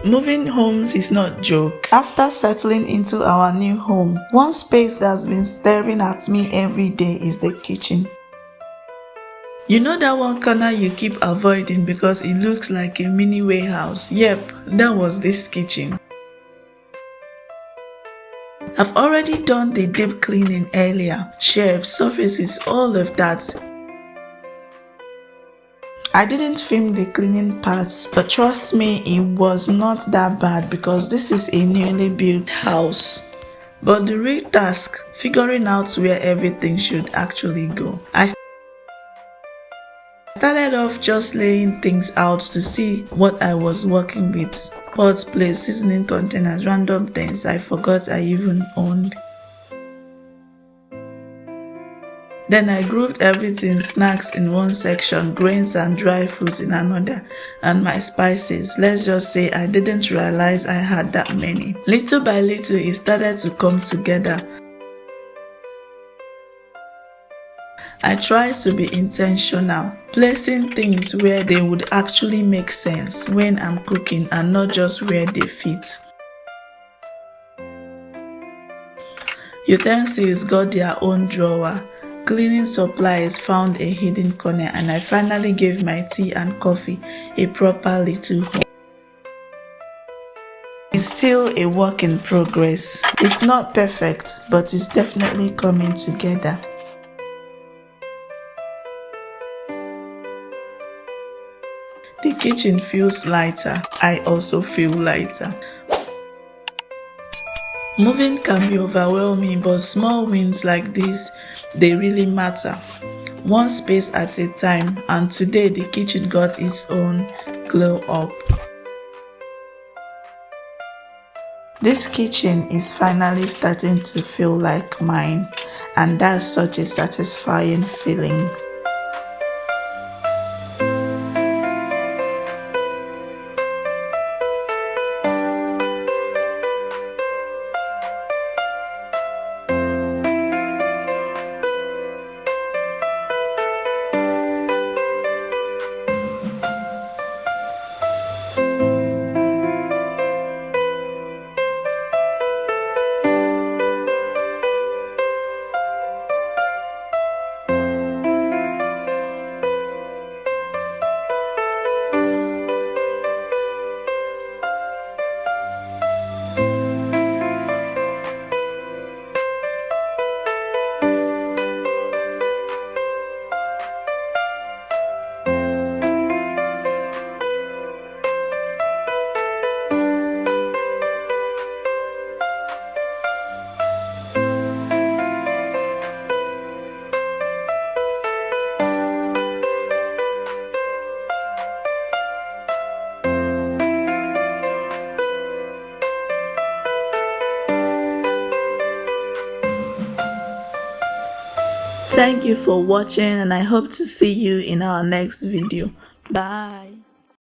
Moving homes is not joke. After settling into our new home, one space that's been staring at me every day is the kitchen. You know that one corner you keep avoiding because it looks like a mini warehouse? Yep, that was this kitchen. I've already done the deep cleaning earlier, shelves, surfaces, all of that. I didn't film the cleaning part, but trust me, it was not that bad because this is a newly built house. But the real task, figuring out where everything should actually go. I started off just laying things out to see what I was working with. Pots, plates, seasoning containers, random things I forgot I even owned. Then I grouped everything, snacks in one section, grains and dry fruits in another, and my spices. Let's just say I didn't realize I had that many. Little by little, it started to come together. I tried to be intentional, placing things where they would actually make sense when I'm cooking and not just where they fit. Utensils got their own drawer. Cleaning supplies found a hidden corner, and I finally gave my tea and coffee a proper little home. It's still a work in progress. It's not perfect, but it's definitely coming together. The kitchen feels lighter. I also feel lighter. Moving can be overwhelming, but small wins like this, they really matter. One space at a time, and today the kitchen got its own glow up. This kitchen is finally starting to feel like mine, and that's such a satisfying feeling. Thank you for watching, and I hope to see you in our next video. Bye.